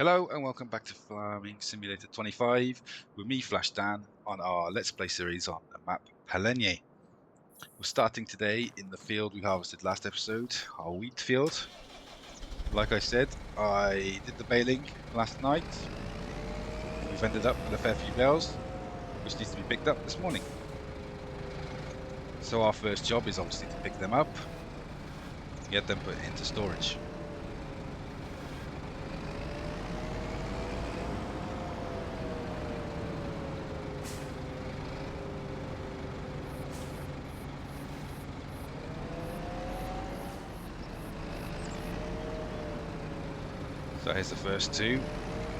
Hello and welcome back to Farming Simulator 25 with me, Flash Dan, on our Let's Play series on the map Pallegney. We're starting today in the field we harvested last episode, our wheat field. Like I said, I did the baling last night. We've ended up with a fair few bales, which needs to be picked up this morning. So our first job is obviously to pick them up and get them put into storage. So here's the first two,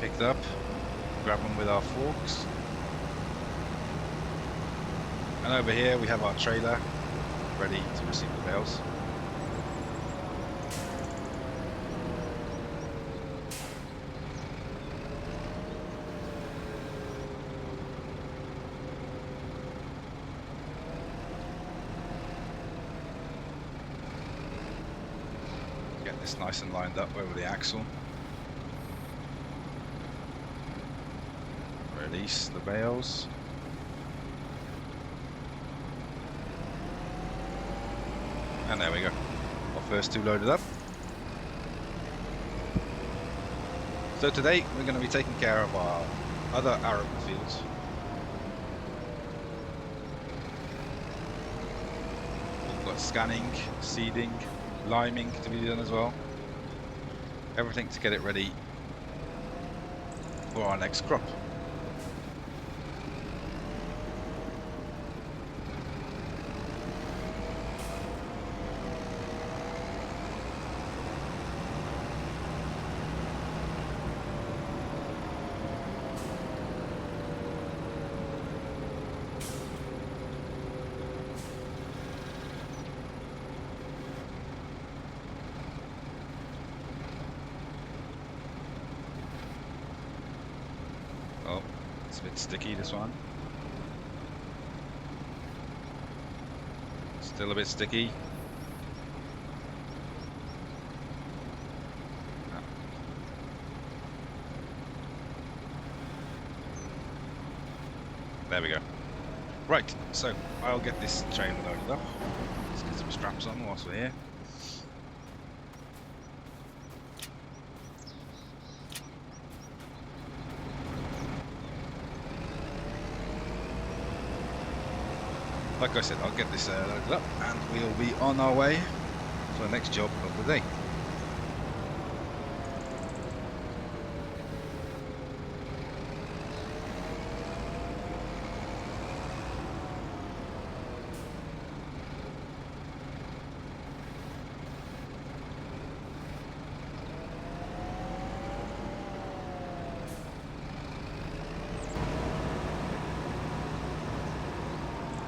picked up, grab them with our forks. And over here we have our trailer ready to receive the bales. Get this nice and lined up over the axle. Release the bales. And there we go. Our first two loaded up. So today we're going to be taking care of our other arable fields. We've got scanning, seeding, liming to be done as well. Everything to get it ready for our next crop. Oh, it's a bit sticky, this one. Still a bit sticky. There we go. Right, so I'll get this trailer loaded up. Let's get some straps on whilst we're here. Like I said, I'll get this loaded up and we'll be on our way for the next job of the day.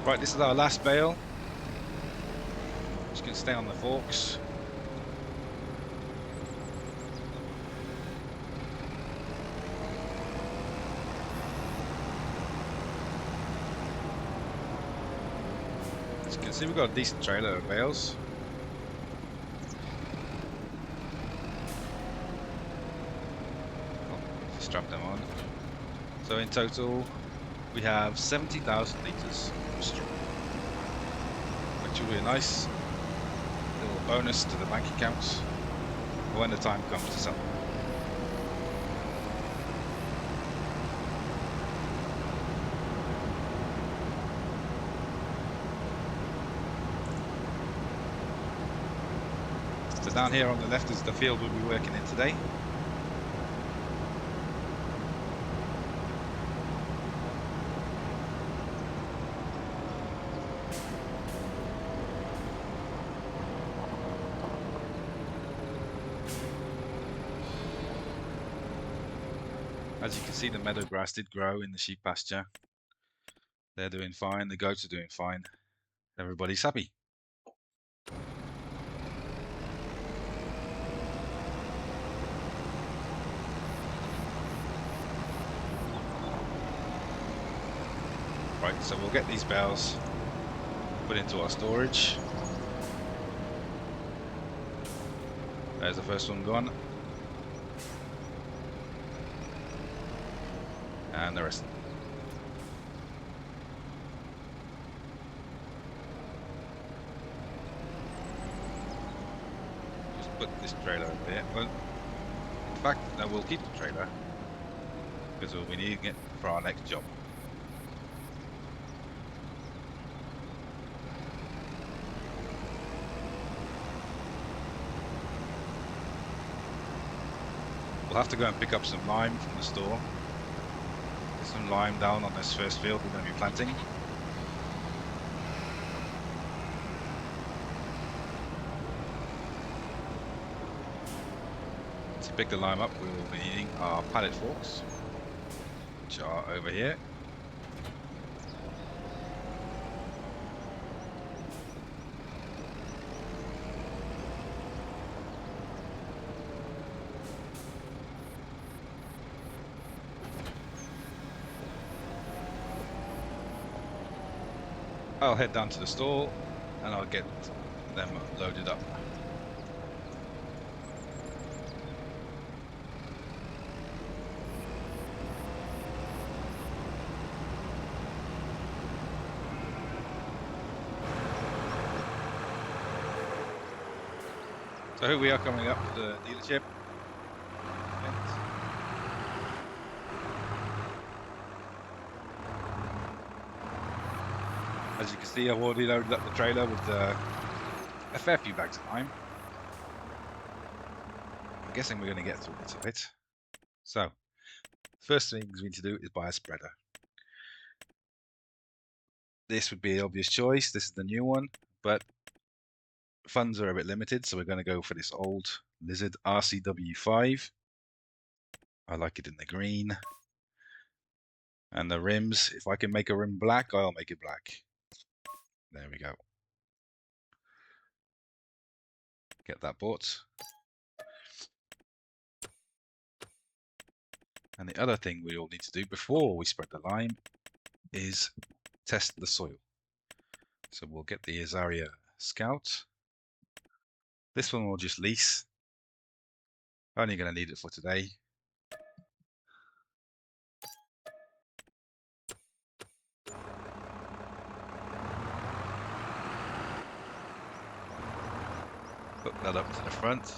Right, this is our last bale. Just going to stay on the forks. As you can see, we've got a decent trailer of bales. Oh, strap them on. So in total, we have 70,000 litres of straw, which will be a nice little bonus to the bank accounts when the time comes to sell. So down here on the left is the field we'll be working in today. As you can see, the meadow grass did grow in the sheep pasture. They're doing fine, the goats are doing fine. Everybody's happy. Right, so we'll get these bales put into our storage. There's the first one gone. And the rest. Just put this trailer over here. Well, in fact, no, we'll keep the trailer because we'll be needing it for our next job. We'll have to go and pick up some lime from the store. Get some lime down on this first field we're going to be planting. To pick the lime up, we will be needing our pallet forks, which are over here. I'll head down to the store and I'll get them loaded up. So here we are coming up to the dealership. As you can see, I've already loaded up the trailer with a fair few bags of lime. I'm guessing we're going to get through bits of it. So, first thing we need to do is buy a spreader. This would be the obvious choice. This is the new one, but funds are a bit limited, so we're going to go for this old Lizard RCW5. I like it in the green. And the rims, if I can make a rim black, I'll make it black. There we go. Get that bought. And the other thing we all need to do before we spread the lime is test the soil. So we'll get the Azaria Scout. This one we'll just lease. Only going to need it for today. Hook that up to the front.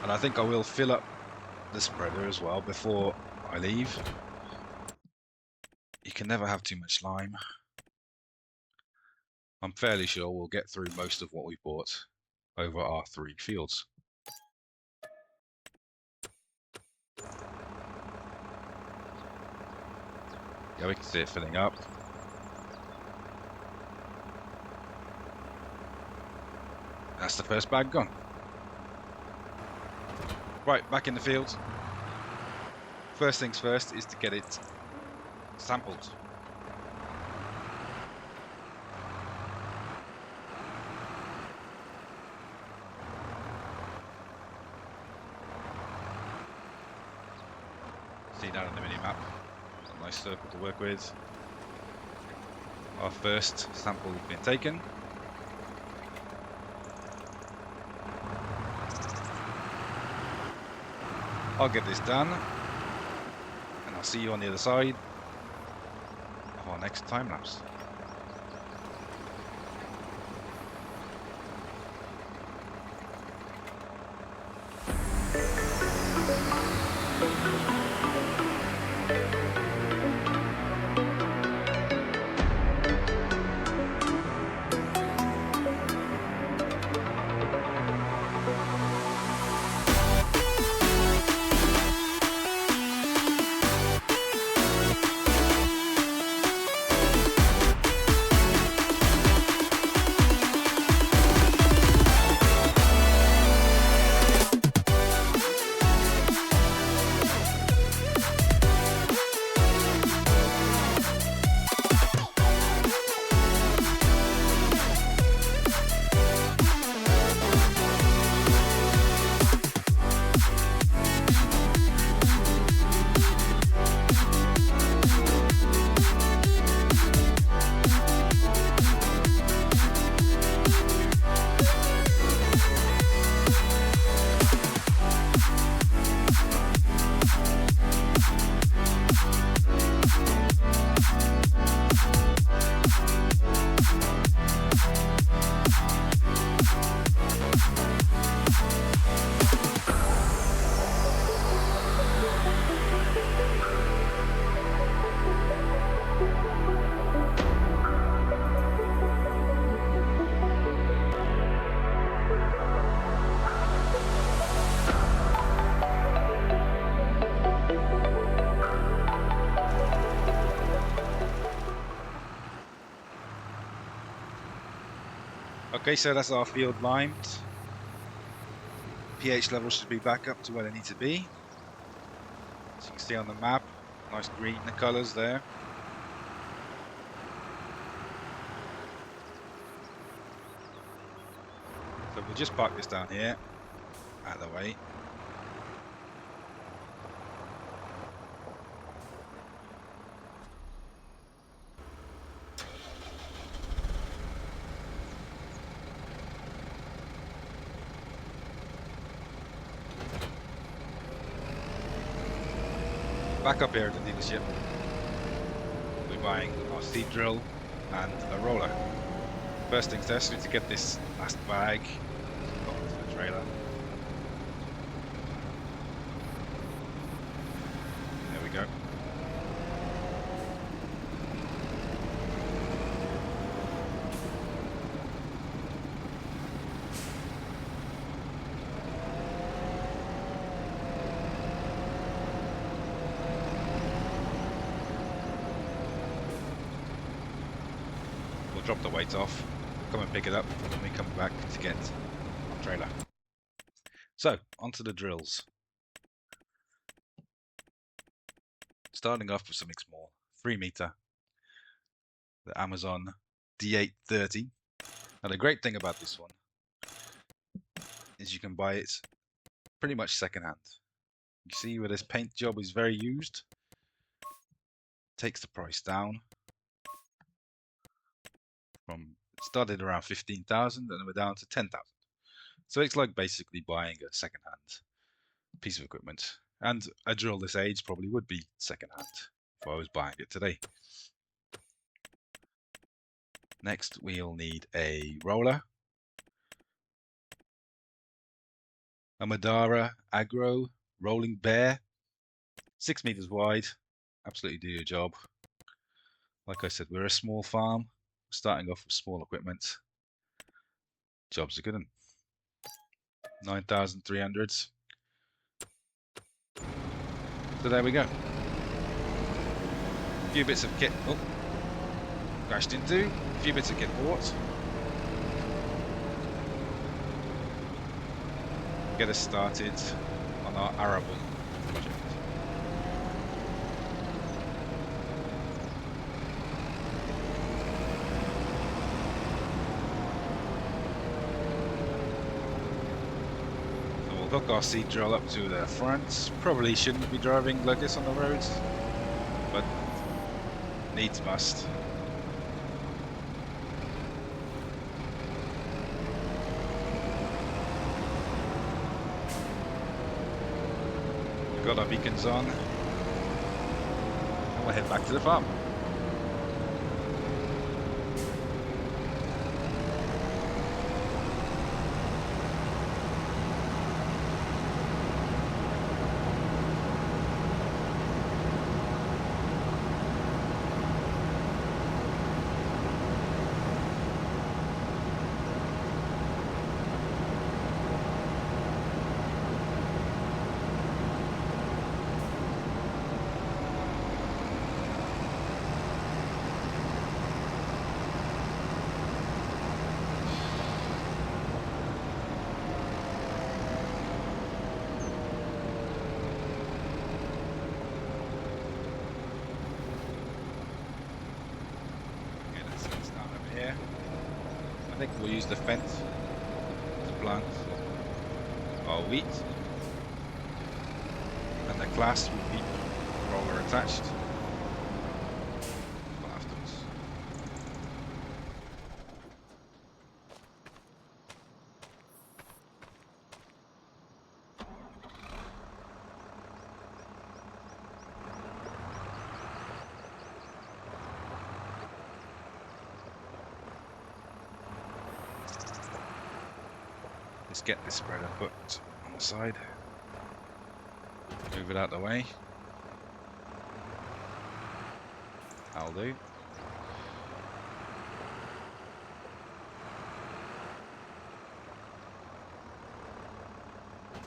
And I think I will fill up the spreader as well before I leave. You can never have too much lime. I'm fairly sure we'll get through most of what we bought over our 3 fields. Yeah, we can see it filling up. That's the first bag gone. Right, back in the field. First things first is to get it sampled. See down on the mini-map. A nice circle to work with. Our first sample has been taken. I'll get this done, and I'll see you on the other side of our next time lapse. Okay, so that's our field limed. pH levels should be back up to where they need to be. As you can see on the map, nice green colours there. So we'll just park this down here, out of the way. Back up here at the dealership, we're buying our seed drill and a roller. First things first, we need to get this last bag got onto the trailer. There we go. We'll drop the weight off, come and pick it up when we come back to get our trailer. So, onto the drills. Starting off with something small, 3 meter, the Amazon D830. Now the great thing about this one is you can buy it pretty much secondhand. You see where this paint job is very used, takes the price down from started around 15,000 and we're down to 10,000. So it's like basically buying a secondhand piece of equipment. And a drill this age probably would be secondhand if I was buying it today. Next, we'll need a roller, a Madara Agro Rolling Bear, 6 meters wide, absolutely do your job. Like I said, we're a small farm, starting off with small equipment. Job's a good one. 9,300s. So there we go. A few bits of kit. Oh, crashed into. A few bits of kit bought. Get us started on our arable project. So we'll hook our seed drill up to the front. Probably shouldn't be driving like this on the roads, but needs must. We've got our beacons on, and we'll head back to the farm. I think we'll use the fence to plant our wheat, and the glass will be roller attached for afterwards. Let's get this spreader hooked on the side. Move it out the way. That'll do.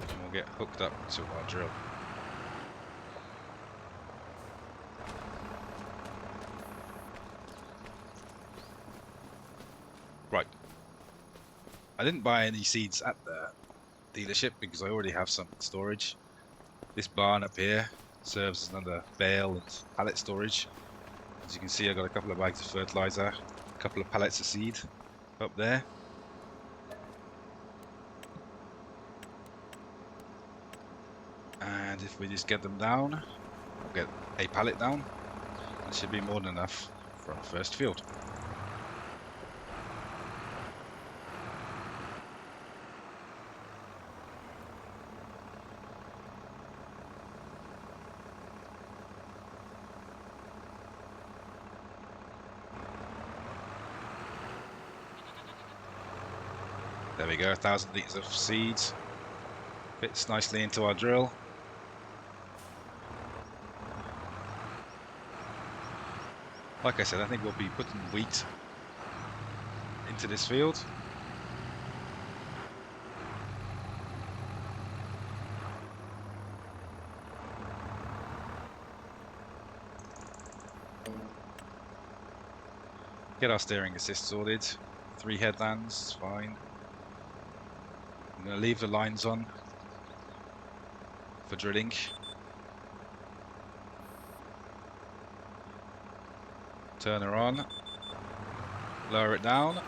And we'll get hooked up to our drill. Right. I didn't buy any seeds at the dealership because I already have some in storage. This barn up here serves as another bale and pallet storage. As you can see, I got a couple of bags of fertilizer, a couple of pallets of seed up there. And if we just get them down, we'll get a pallet down. That should be more than enough for our first field. There we go, 1,000 litres of seeds. Fits nicely into our drill. Like I said, I think we'll be putting wheat into this field. Get our steering assist sorted. 3 headlands, it's fine. I'm going to leave the lines on for drilling. Turn her on, lower it down,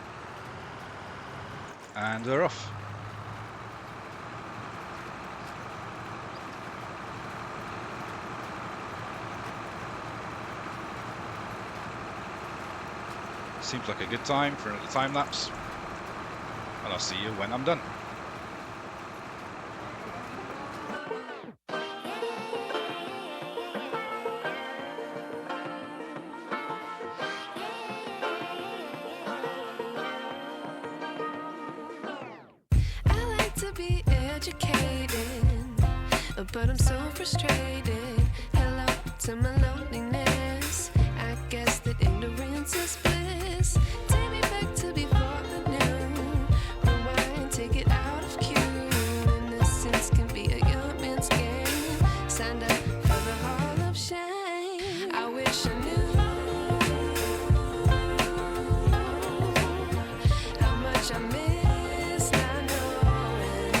and we're off. Seems like a good time for another time lapse, and I'll see you when I'm done. But I'm so frustrated. Hello to my loneliness. I guess that ignorance is bliss. Take me back to before I knew. Rewind, take it out of cue. Innocence can be a young man's game. Signed up for the hall of shame. I wish I knew how much I miss not knowing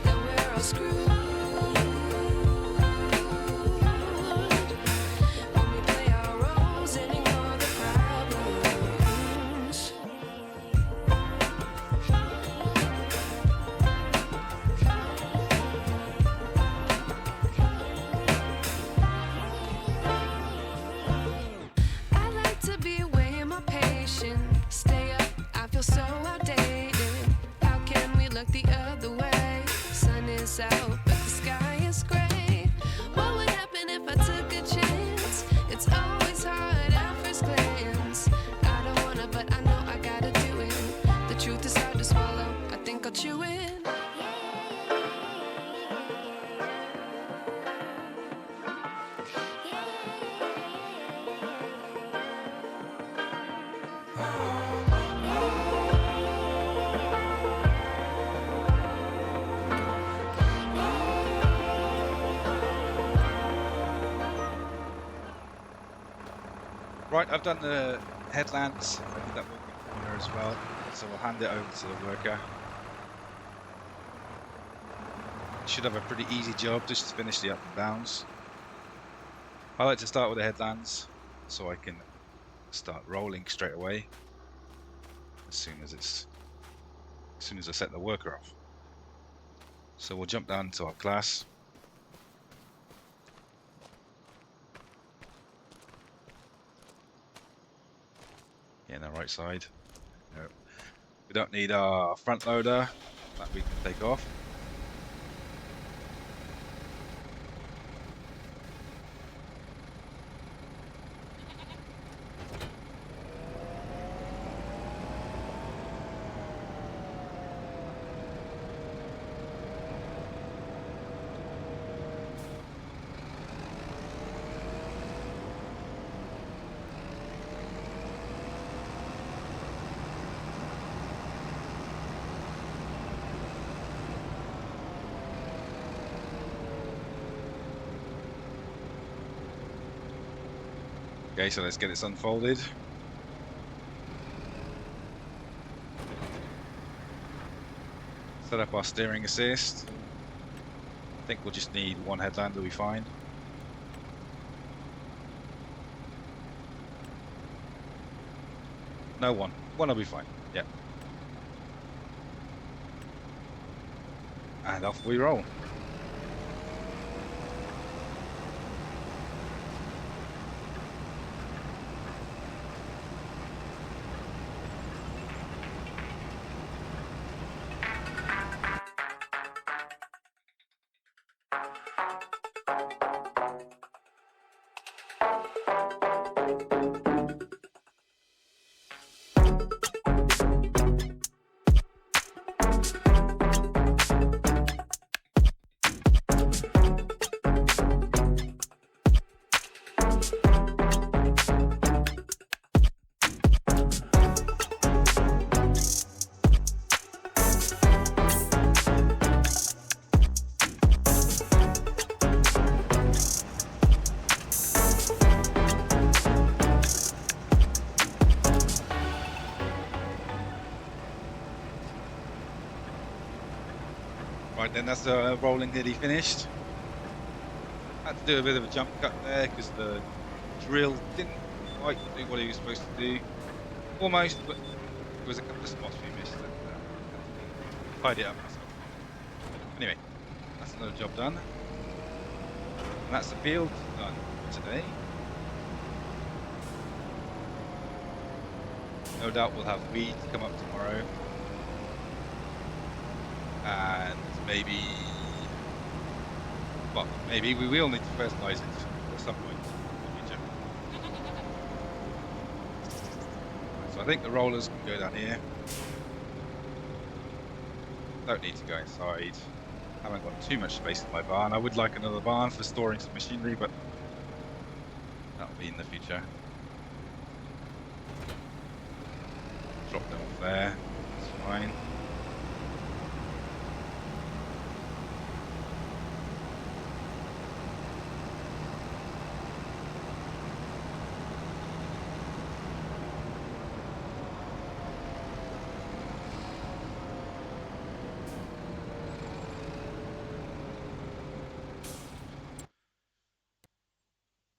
that we're all screwed. When we play our roles and ignore the problems. I like to be weighing my patience. Stay up, I feel so outdated. How can we look the other way? Sun is out, but the sky is gray. What would happen if I took a chance? It's always hard at first glance. I don't wanna, but I know I gotta do it. The truth is hard to swallow, I think I'll chew it. Right, I've done the headlands. I did that walking corner as well, so we'll hand it over to the worker. Should have a pretty easy job just to finish the up and downs. I like to start with the headlands so I can start rolling straight away as soon as I set the worker off. So we'll jump down to our class. In the right side. No. We don't need our front loader that we can take off. Okay, so let's get this unfolded. Set up our steering assist. I think we'll just need one headland, will be fine. No, one will be fine. Yep. And off we roll. Right then, that's rolling nearly finished. Had to do a bit of a jump cut there because the drill didn't quite do what he was supposed to do. Almost, but there was a couple of spots we missed and tied it up myself. Anyway, that's another job done. And that's the field done for today. No doubt we'll have weeds come up tomorrow. And maybe, well, maybe we will need to fertilise it at some point in the future. So I think the rollers can go down here. Don't need to go inside. Haven't got too much space in my barn. I would like another barn for storing some machinery, but that'll be in the future. Drop them off there. That's fine.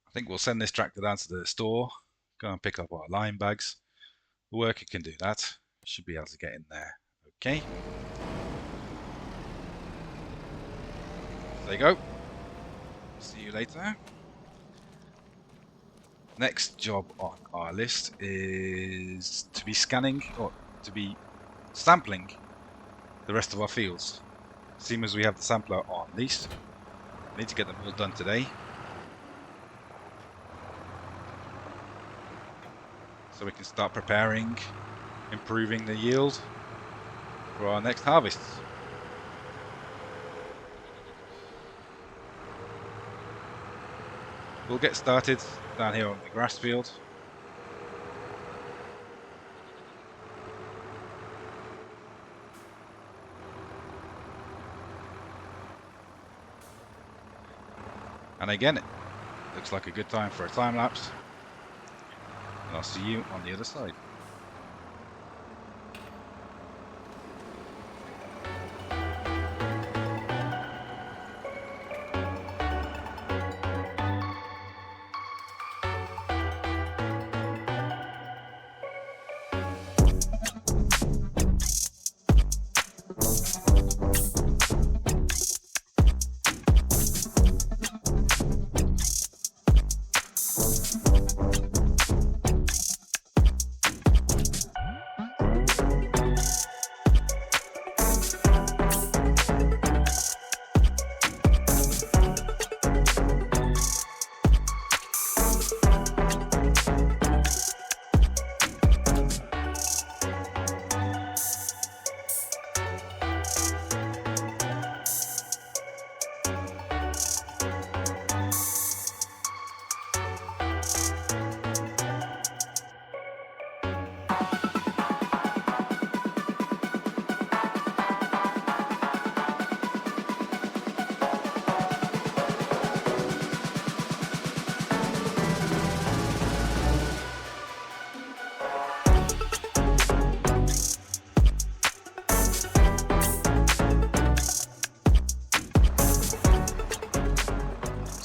I think we'll send this tractor down to the store, go and pick up our lime bags. The worker can do that. Should be able to get in there. Okay. There you go. See you later. Next job on our list is to be scanning or to be sampling the rest of our fields. Seeing as we have the sampler on lease, we need to get them all done today. So we can start preparing, improving the yield for our next harvests. We'll get started down here on the grass field. And again, it looks like a good time for a time lapse. I'll see you on the other side.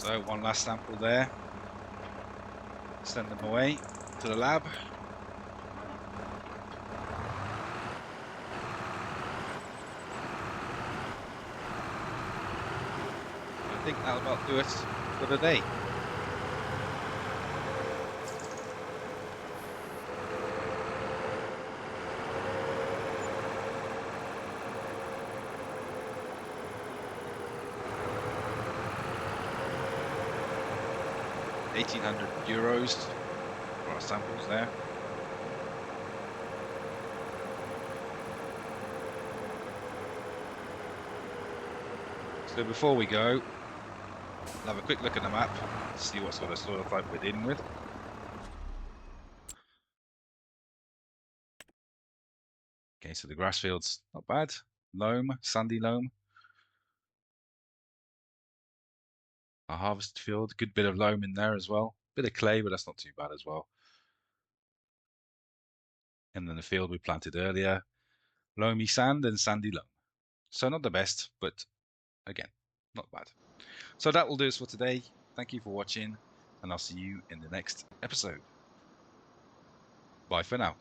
So one last sample there. Send them away to the lab. I think that'll about do it for the day. €1,800 for our samples there. So before we go, we'll have a quick look at the map to see what sort of soil type we're dealing with. Okay, so the grass field's not bad. Loam, sandy loam. Our harvest field, good bit of loam in there as well. Bit of clay, but that's not too bad as well. And then the field we planted earlier, loamy sand and sandy loam. So not the best, but again, not bad. So that will do us for today. Thank you for watching, and I'll see you in the next episode. Bye for now.